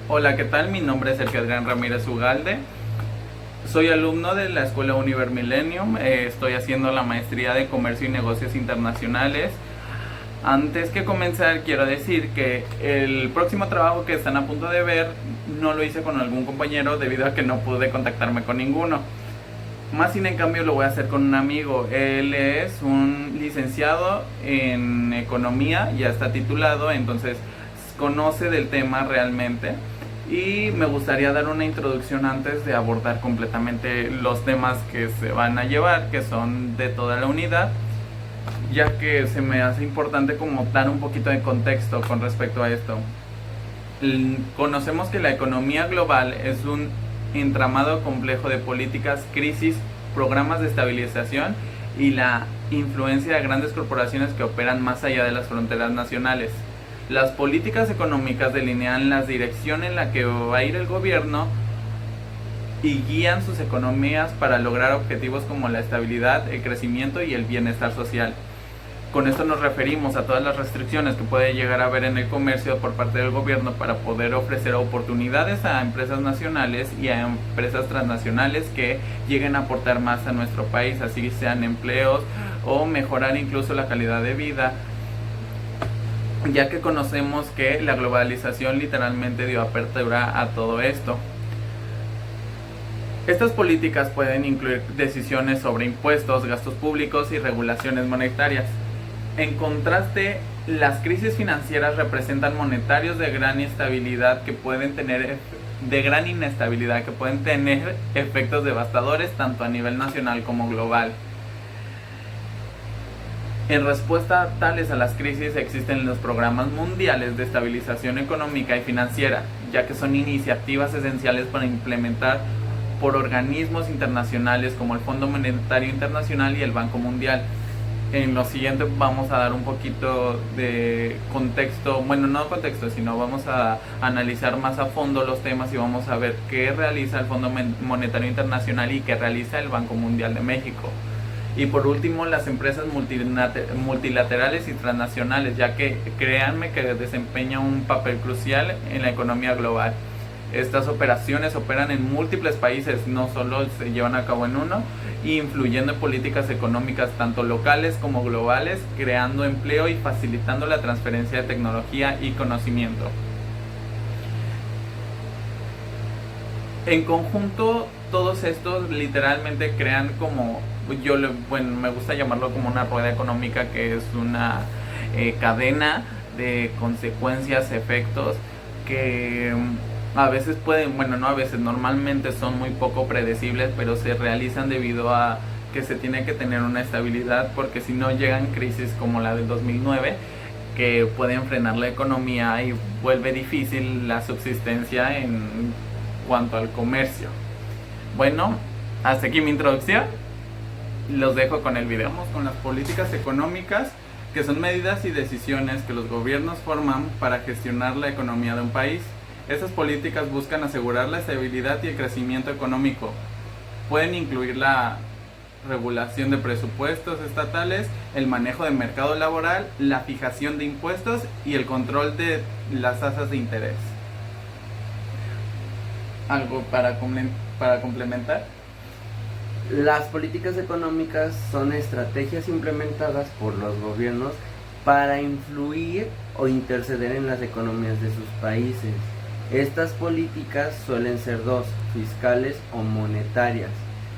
Hola, ¿qué tal? Mi nombre es Sergio Adrián Ramírez Ugalde. Soy alumno de la Escuela Univer Millennium. Estoy haciendo la maestría de Comercio y Negocios Internacionales. Antes que comenzar, quiero decir que el próximo trabajo que están a punto de ver no lo hice con algún compañero debido a que no pude contactarme con ninguno. Más sin en cambio lo voy a hacer con un amigo. Él es un licenciado en economía, ya está titulado, entonces conoce del tema realmente. Y me gustaría dar una introducción antes de abordar completamente los temas que se van a llevar, que son de toda la unidad, ya que se me hace importante como dar un poquito de contexto con respecto a esto. Conocemos que la economía global es un entramado complejo de políticas, crisis, programas de estabilización y la influencia de grandes corporaciones que operan más allá de las fronteras nacionales. Las políticas económicas delinean la dirección en la que va a ir el gobierno y guían sus economías para lograr objetivos como la estabilidad, el crecimiento y el bienestar social. Con esto nos referimos a todas las restricciones que puede llegar a haber en el comercio por parte del gobierno para poder ofrecer oportunidades a empresas nacionales y a empresas transnacionales que lleguen a aportar más a nuestro país, así sean empleos o mejorar incluso la calidad de vida, ya que conocemos que la globalización literalmente dio apertura a todo esto. Estas políticas pueden incluir decisiones sobre impuestos, gastos públicos y regulaciones monetarias. En contraste, las crisis financieras representan monetarios de gran inestabilidad que pueden tener efectos devastadores tanto a nivel nacional como global. En respuesta tales a las crisis existen los programas mundiales de estabilización económica y financiera, ya que son iniciativas esenciales para implementar por organismos internacionales como el Fondo Monetario Internacional y el Banco Mundial. En lo siguiente vamos a dar un poquito de contexto, bueno, no contexto, sino vamos a analizar más a fondo los temas y vamos a ver qué realiza el Fondo Monetario Internacional y qué realiza el Banco Mundial de México. Y por último, las empresas multilaterales y transnacionales, ya que créanme que desempeñan un papel crucial en la economía global. Estas operaciones operan en múltiples países, no solo se llevan a cabo en uno, influyendo en políticas económicas tanto locales como globales, creando empleo y facilitando la transferencia de tecnología y conocimiento. En conjunto, todos estos literalmente crean como, me gusta llamarlo como una rueda económica, que es una cadena de consecuencias, efectos que a veces pueden, bueno, no a veces, normalmente son muy poco predecibles, pero se realizan debido a que se tiene que tener una estabilidad, porque si no llegan crisis como la del 2009 que pueden frenar la economía y vuelve difícil la subsistencia en cuanto al comercio. Bueno, hasta aquí mi introducción. Los dejo con el video. Vamos con las políticas económicas, que son medidas y decisiones que los gobiernos forman para gestionar la economía de un país. Estas políticas buscan asegurar la estabilidad y el crecimiento económico. Pueden incluir la regulación de presupuestos estatales, el manejo del mercado laboral, la fijación de impuestos y el control de las tasas de interés. ¿Algo para complementar? Las políticas económicas son estrategias implementadas por los gobiernos para influir o interceder en las economías de sus países. Estas políticas suelen ser dos, fiscales o monetarias.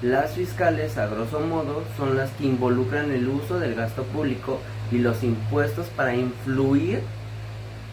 Las fiscales, a grosso modo, son las que involucran el uso del gasto público y los impuestos para influir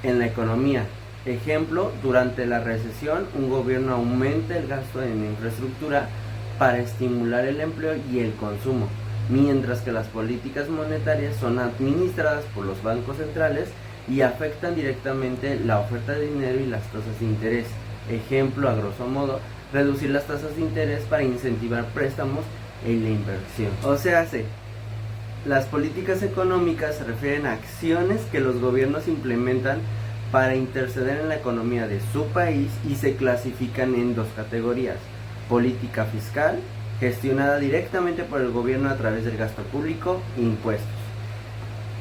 en la economía. Ejemplo, durante la recesión, un gobierno aumenta el gasto en infraestructura para estimular el empleo y el consumo, mientras que las políticas monetarias son administradas por los bancos centrales y afectan directamente la oferta de dinero y las tasas de interés. Ejemplo, a grosso modo, reducir las tasas de interés para incentivar préstamos y la inversión. O sea, las políticas económicas se refieren a acciones que los gobiernos implementan para interceder en la economía de su país y se clasifican en dos categorías: política fiscal, gestionada directamente por el gobierno a través del gasto público, e impuestos.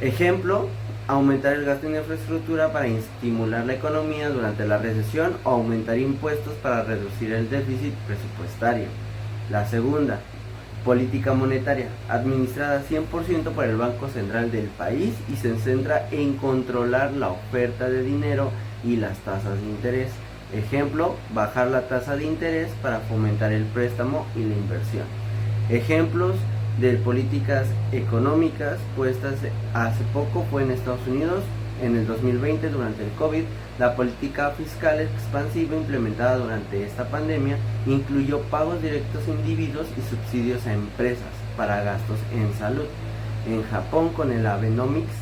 Ejemplo, aumentar el gasto en infraestructura para estimular la economía durante la recesión o aumentar impuestos para reducir el déficit presupuestario. La segunda, política monetaria, administrada 100% por el Banco Central del país y se centra en controlar la oferta de dinero y las tasas de interés. Ejemplo, bajar la tasa de interés para fomentar el préstamo y la inversión. Ejemplos de políticas económicas puestas hace poco fue en Estados Unidos en el 2020 durante el COVID. La política fiscal expansiva implementada durante esta pandemia incluyó pagos directos a individuos y subsidios a empresas para gastos en salud. En Japón, con el Abenomics,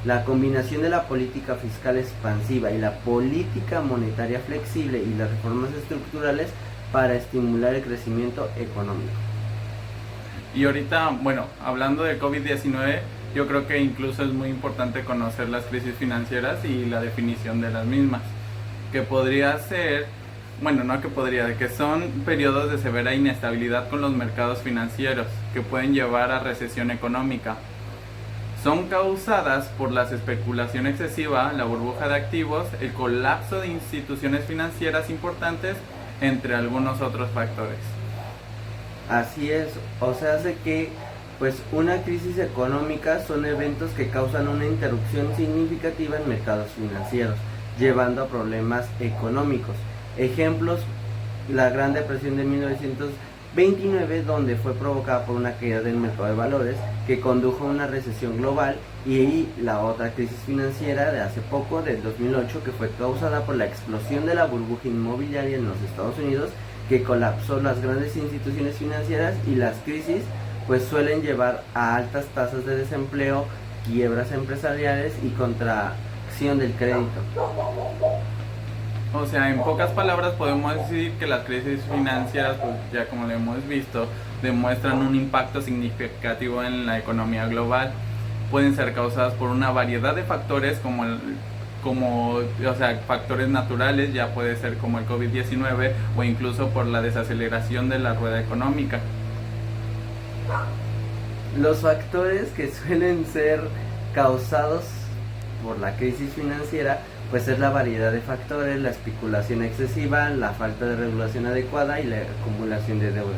la combinación de la política fiscal expansiva y la política monetaria flexible y las reformas estructurales para estimular el crecimiento económico. Y ahorita, bueno, hablando del COVID-19, yo creo que incluso es muy importante conocer las crisis financieras y la definición de las mismas, que podría ser, bueno, no que podría, que son periodos de severa inestabilidad con los mercados financieros, que pueden llevar a recesión económica. Son causadas por la especulación excesiva, la burbuja de activos, el colapso de instituciones financieras importantes, entre algunos otros factores. Así es, o sea, hace que pues una crisis económica son eventos que causan una interrupción significativa en mercados financieros, llevando a problemas económicos. Ejemplos, la Gran Depresión de 1929, donde fue provocada por una caída del mercado de valores que condujo a una recesión global, y la otra crisis financiera de hace poco, del 2008, que fue causada por la explosión de la burbuja inmobiliaria en los Estados Unidos, que colapsó las grandes instituciones financieras, y las crisis pues suelen llevar a altas tasas de desempleo, quiebras empresariales y contracción del crédito. O sea, en pocas palabras podemos decir que las crisis financieras, pues ya como lo hemos visto, demuestran un impacto significativo en la economía global. Pueden ser causadas por una variedad de factores factores naturales, ya puede ser como el COVID-19, o incluso por la desaceleración de la rueda económica. Los factores que suelen ser causados por la crisis financiera pues es la variedad de factores, la especulación excesiva, la falta de regulación adecuada y la acumulación de deudas.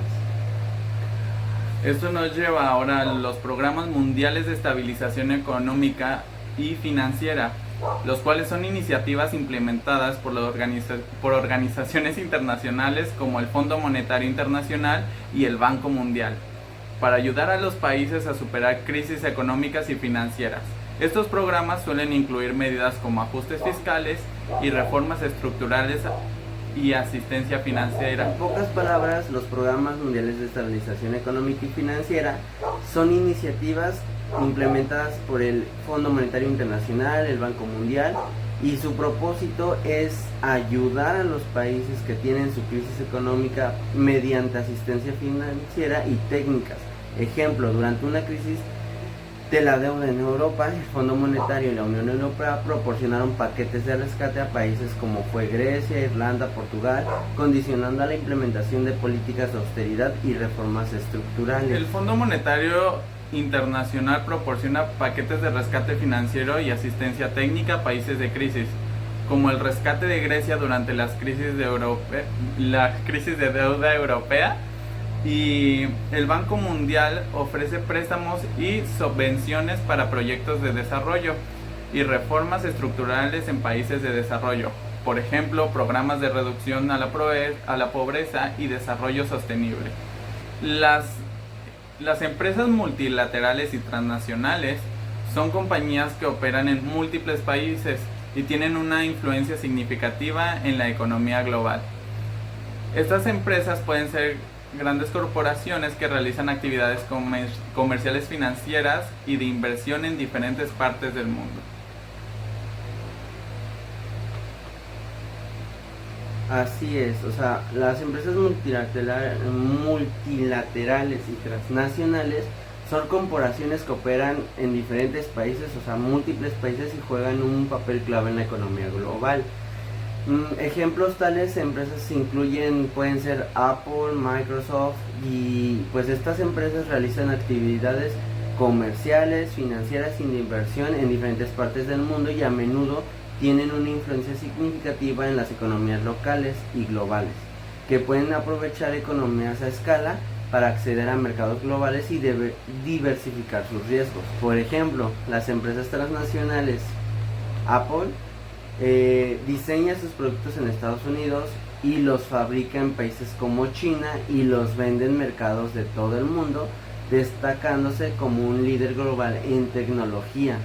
Esto nos lleva ahora a los programas mundiales de estabilización económica y financiera, los cuales son iniciativas implementadas por organizaciones internacionales como el Fondo Monetario Internacional y el Banco Mundial, para ayudar a los países a superar crisis económicas y financieras. Estos programas suelen incluir medidas como ajustes fiscales y reformas estructurales y asistencia financiera. En pocas palabras, los programas mundiales de estabilización económica y financiera son iniciativas implementadas por el Fondo Monetario Internacional, el Banco Mundial, y su propósito es ayudar a los países que tienen su crisis económica mediante asistencia financiera y técnicas. Ejemplo, durante una crisis de la deuda en Europa, el Fondo Monetario y la Unión Europea proporcionaron paquetes de rescate a países como fue Grecia, Irlanda, Portugal, condicionando a la implementación de políticas de austeridad y reformas estructurales. El Fondo Monetario Internacional proporciona paquetes de rescate financiero y asistencia técnica a países de crisis, como el rescate de Grecia durante la crisis de deuda europea, y el Banco Mundial ofrece préstamos y subvenciones para proyectos de desarrollo y reformas estructurales en países de desarrollo, por ejemplo, programas de reducción a la pobreza y desarrollo sostenible. Las empresas multilaterales y transnacionales son compañías que operan en múltiples países y tienen una influencia significativa en la economía global. Estas empresas pueden ser grandes corporaciones que realizan actividades comerciales, financieras y de inversión en diferentes partes del mundo. Así es, o sea, las empresas multilaterales y transnacionales son corporaciones que operan en diferentes países, o sea, múltiples países, y juegan un papel clave en la economía global. Ejemplos tales empresas pueden ser Apple, Microsoft, y pues estas empresas realizan actividades comerciales, financieras y de inversión en diferentes partes del mundo, y a menudo tienen una influencia significativa en las economías locales y globales, que pueden aprovechar economías a escala para acceder a mercados globales y diversificar sus riesgos. Por ejemplo, las empresas transnacionales Apple diseña sus productos en Estados Unidos y los fabrica en países como China y los vende en mercados de todo el mundo, destacándose como un líder global en tecnología.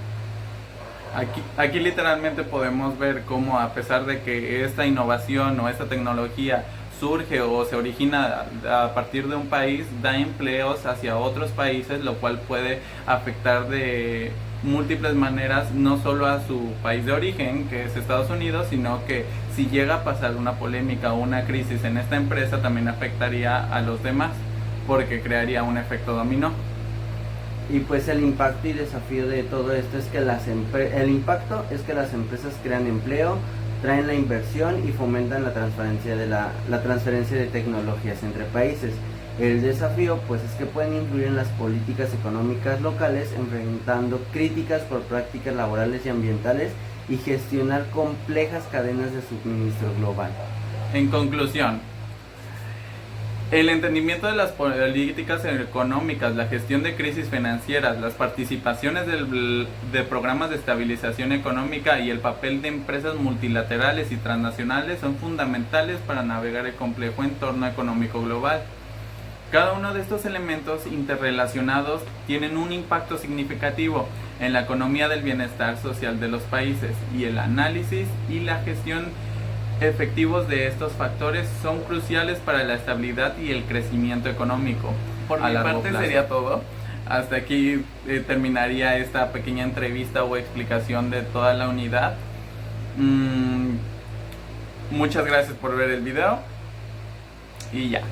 Aquí literalmente podemos ver cómo, a pesar de que esta innovación o esta tecnología surge o se origina a partir de un país, da empleos hacia otros países, lo cual puede afectar de múltiples maneras no solo a su país de origen, que es Estados Unidos, sino que si llega a pasar una polémica o una crisis en esta empresa, también afectaría a los demás, porque crearía un efecto dominó. Y pues el impacto y desafío de todo esto es que el impacto es que las empresas crean empleo, traen la inversión y fomentan la transferencia de tecnologías entre países. El desafío pues es que pueden influir en las políticas económicas locales, enfrentando críticas por prácticas laborales y ambientales y gestionar complejas cadenas de suministro global. En conclusión, el entendimiento de las políticas económicas, la gestión de crisis financieras, las participaciones de programas de estabilización económica y el papel de empresas multilaterales y transnacionales son fundamentales para navegar el complejo entorno económico global. Cada uno de estos elementos interrelacionados tienen un impacto significativo en la economía del bienestar social de los países, y el análisis y la gestión efectivos de estos factores son cruciales para la estabilidad y el crecimiento económico. Por mi parte sería todo. Hasta aquí terminaría esta pequeña entrevista o explicación de toda la unidad. Muchas gracias por ver el video y ya.